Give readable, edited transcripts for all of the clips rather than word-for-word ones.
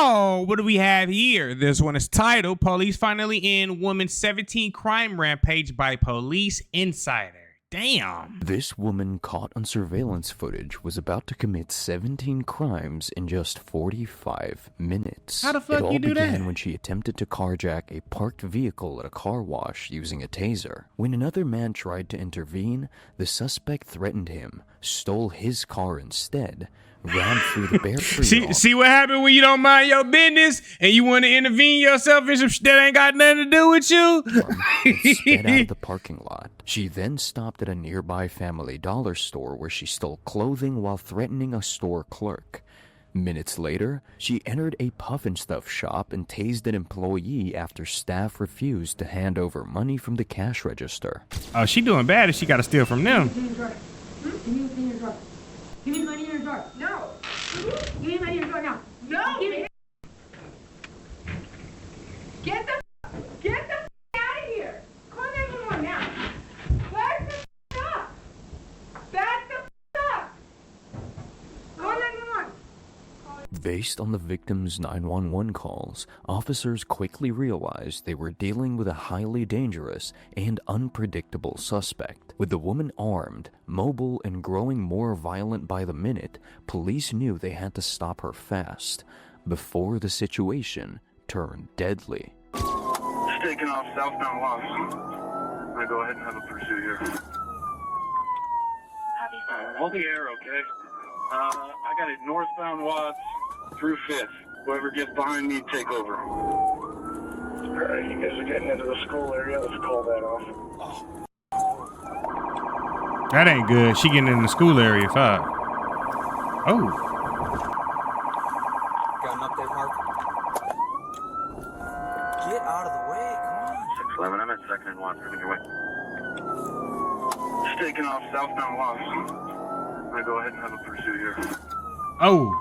Oh, what do we have here? This one is titled Police Finally End Woman 17 Crime Rampage by Police Insider. Damn. This woman caught on surveillance footage was about to commit 17 crimes in just 45 minutes. How the fuck you do that? It all began when she attempted to carjack a parked vehicle at a car wash using a taser. When another man tried to intervene, the suspect threatened him, stole his car instead, ran through the barrier. See what happened when you don't mind your business and you want to intervene yourself in some shit that ain't got nothing to do with you? And sped out of the parking lot. She then stopped at a nearby Family Dollar store where she stole clothing while threatening a store clerk. Minutes later, she entered a Puff and Stuff shop and tased an employee after staff refused to hand over money from the cash register. Oh, she doing bad if she got to steal from them. Give me what's in your drawer. Give me the money in your drawer. No. Give me the money in your drawer now. No. Give me. Get the out of here. Call 911 now. Back the up. Back the up. Call 911. Based on the victim's 911 calls, officers quickly realized they were dealing with a highly dangerous and unpredictable suspect. With the woman armed, mobile, and growing more violent by the minute, police knew they had to stop her fast before the situation turned deadly. Taking off southbound Watts. I'm gonna go ahead and have a pursuit here. Hold the air, okay? I got it northbound Watts through 5th. Whoever gets behind me, take over. Alright, you guys are getting into the school area. Let's call that off. That ain't good. She getting in the school area, fuck. Oh. Got an update, Mark? Get out of the way, come on. 611, I'm at 2nd and Watts, coming your way. Just taking off southbound Watts. I'm gonna go ahead and have a pursuit here. Oh.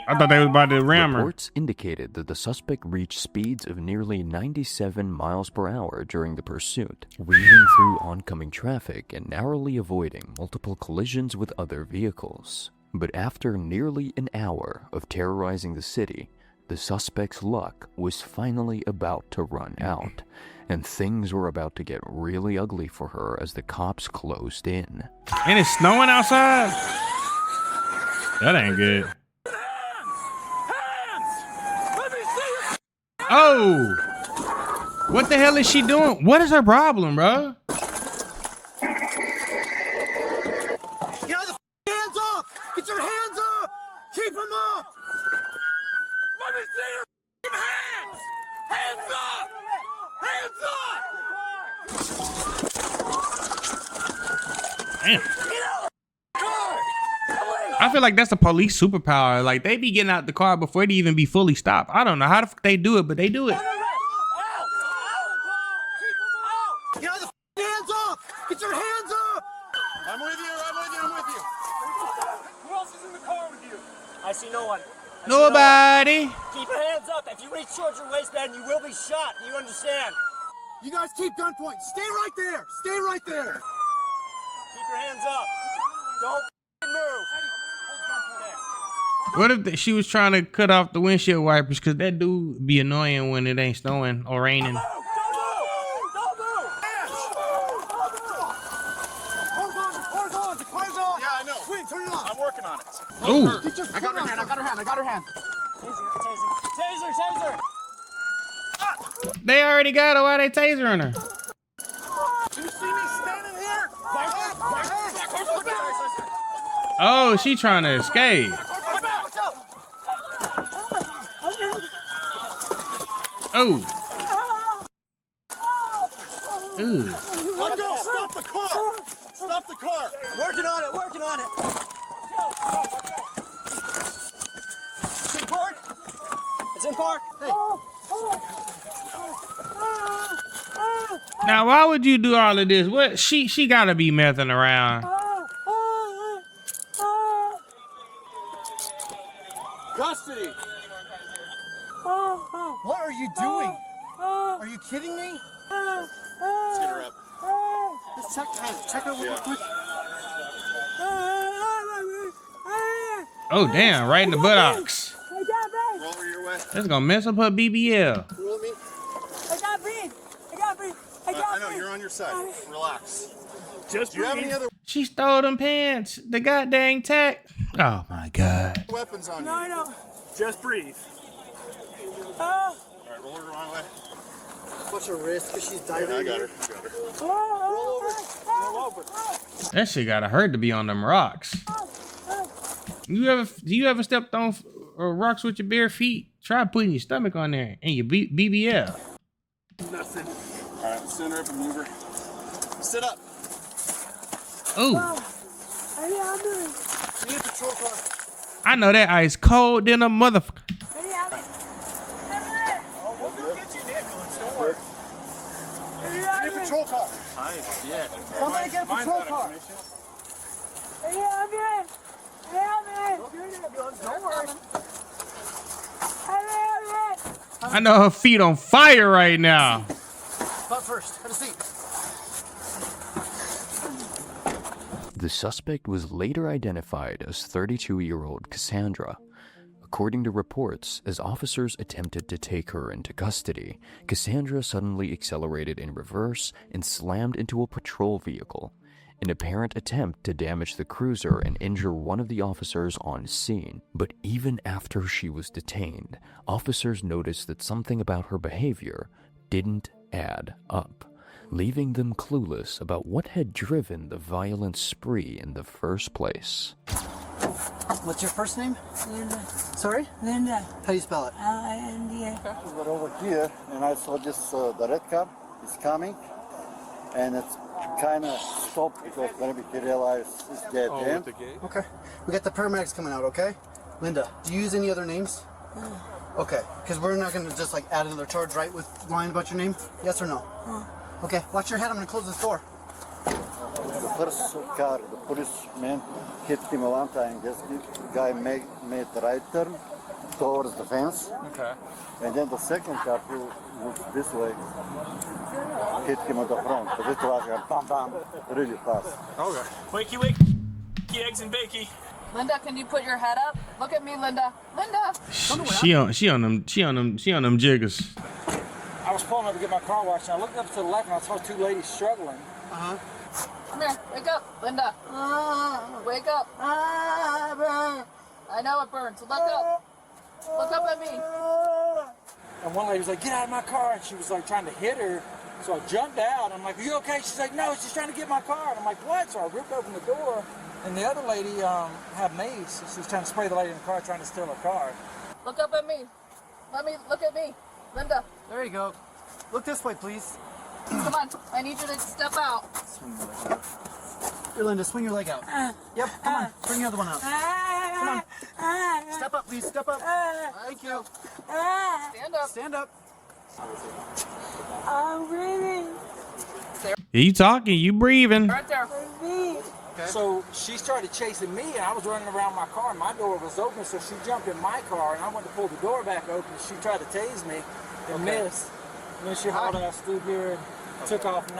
I thought they was about to ram her. Reports indicated that the suspect reached speeds of nearly 97 miles per hour during the pursuit, weaving through oncoming traffic and narrowly avoiding multiple collisions with other vehicles. But after nearly an hour of terrorizing the city, the suspect's luck was finally about to run out, and things were about to get really ugly for her as the cops closed in. And it's snowing outside? That ain't good. Oh! What the hell is she doing? What is her problem, bro? Get the hands up! Get your hands up! Keep them up! Let me see your hands! Hands up! Hands up! Damn. I feel like that's a police superpower. Like, they be getting out the car before they even be fully stopped. I don't know how the fuck they do it, but they do it. Get the hands up! Get your hands up! I'm with you. Who else is in the car with you? I see no one. Nobody. Keep your hands up. If you reach towards your waistband, you will be shot. You understand? You guys keep gunpoint. Stay right there. Stay right there. Keep your hands up. Don't move. What if she was trying to cut off the windshield wipers? Because that dude be annoying when it ain't snowing or raining. Don't move! Car's on! The car's on! Yeah, I know. Sweet, turn it on. I'm working on it. Ooh. I got her hand. Taser! They already got her. Why they tasering her? You see me standing here? Oh, she trying to escape. Oh. Ooh. Let go! Stop the car! Stop the car! Working on it! It's in park? It's in park? Hey. Now, why would you do all of this? What? She gotta be messing around. Custody! What are you doing? Are you kidding me? Let's get her up. Let's check her real quick. Oh, damn. Right in the buttocks. Roll over That's gonna mess up her BBL. You with me? I gotta breathe. I gotta breathe. I gotta I know, breathe. you're on your side. Relax. Just Do you have any other She stole them pants. The goddamn tech. Oh my god. weapons on No, you? no. Just breathe. Oh, All right, roll her the wrong way. What's her wrist? Because she's diving. Yeah, I got her. oh, Roll over. That shit gotta hurt to be on them rocks. Do you ever stepped on rocks with your bare feet? Try putting your stomach on there and your BBL. Nothing. All right, stand her up and move her. Sit up. Ooh, I gotta breathe. You need a patrol car. I know that ice cold than a motherfucker. I gotta breathe. Oh, we'll go get you an ambulance. Don't worry. I Get a patrol car. Yeah. Somebody get a patrol car. gotta breathe. Don't worry. I know her feet on fire right now. Butt first. Have a seat. The suspect was later identified as 32-year-old Cassandra. According to reports, as officers attempted to take her into custody, Cassandra suddenly accelerated in reverse and slammed into a patrol vehicle, an apparent attempt to damage the cruiser and injure one of the officers on scene. But even after she was detained, officers noticed that something about her behavior didn't add up, leaving them clueless about what had driven the violent spree in the first place. What's your first name? Linda. Sorry? Linda. How do you spell it? L-I-N-D-A. We're over here, and I saw this, the red car is coming, and it's kind of stopped because maybe he realized it's dead end. Okay. We got the paramedics coming out, okay? Linda, do you use any other names? Okay, because we're not going to just like add another charge, right, with lying about your name? Yes or no? Okay, watch your head. I'm going to close this door. The first car, the policeman hit him one time. This guy made the right turn towards the fence. Okay. And then the second car, who looked this way, hit him at the front. So this was going bam, bam, really fast. Okay. Wakey, wakey, eggs and bakey. Linda, can you put your head up? Look at me, Linda. Linda! She on them jiggers. I was pulling up to get my car washed, and I looked up to the left, and I saw two ladies struggling. Come here, wake up, Linda. Wake up. I know it burns, so look up. Look up at me. And one lady was like, "Get out of my car," and she was like trying to hit her. So I jumped out. I'm like, "Are you okay?" She's like, "No, she's trying to get my car." And I'm like, "What?" So I ripped open the door, and the other lady had mace. She was trying to spray the lady in the car, trying to steal her car. Look up at me. Look at me. Linda, There you go. Look this way, please. come on. I need you to step out. Swing your leg out. Here, Linda, swing your leg out. Yep, come on. Bring the other one out. Come on. Step up, please. Step up. Thank you. Stand up. Stand up. I'm breathing. You talking, you breathing. Right there. So she started chasing me, and I was running around my car, and my door was open, so she jumped in my car, and I went to pull the door back open. She tried to tase me and missed. And then she hauled ass through here and took off and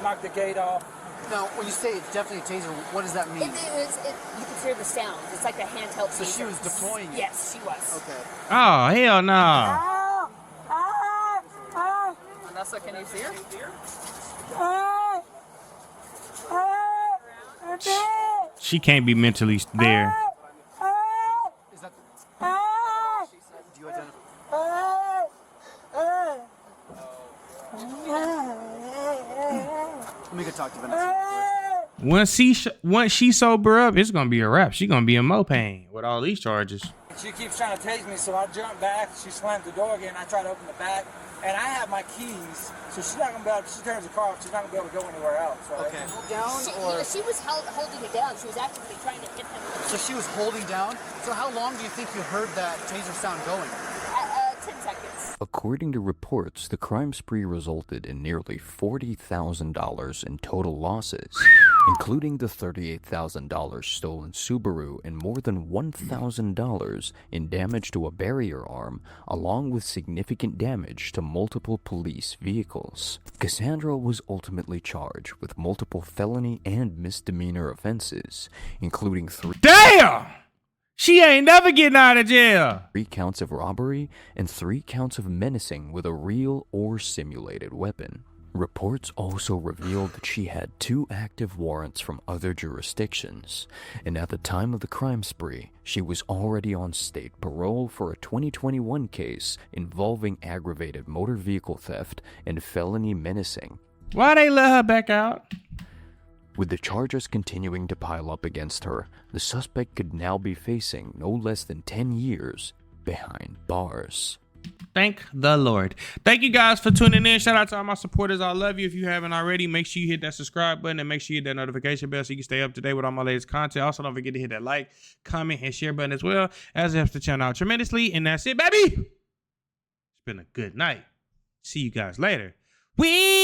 knocked the gate off. Now, when you say it's definitely a taser, what does that mean? You can hear the sound. It's like a handheld So she taser. was deploying it? Yes, she was. Okay. Oh, hell no. Vanessa, can you see her? She can't be mentally there. Is that do you identify? Let me go talk to Vanessa. Once she sober up, it's gonna be a wrap. She gonna be in more pain with all these charges. She keeps trying to tase me, so I jumped back. She slammed the door again. I tried to open the back, and I have my keys, so she's not gonna be able. She turns the car off. She's not gonna be able to go anywhere else. Right? Okay. Down or She was holding it down. She was actively trying to hit him. so she was holding down. So how long do you think you heard that taser sound going? 10 seconds. According to reports, the crime spree resulted in nearly $40,000 in total losses, including the $38,000 stolen Subaru and more than $1,000 in damage to a barrier arm, along with significant damage to multiple police vehicles. Cassandra was ultimately charged with multiple felony and misdemeanor offenses, including 3. Damn! She ain't never getting out of jail. 3 counts of robbery and 3 counts of menacing with a real or simulated weapon. Reports also revealed that she had 2 active warrants from other jurisdictions, and at the time of the crime spree, she was already on state parole for a 2021 case involving aggravated motor vehicle theft and felony menacing. Why they let her back out? With the charges continuing to pile up against her, the suspect could now be facing no less than 10 years behind bars. Thank the Lord. Thank you guys for tuning in. Shout out to all my supporters. I love you. If you haven't already, make sure you hit that subscribe button and make sure you hit that notification bell so you can stay up to date with all my latest content. Also, don't forget to hit that like, comment, and share button as well, as it helps the channel out tremendously. And that's it, baby. It's been a good night. See you guys later. We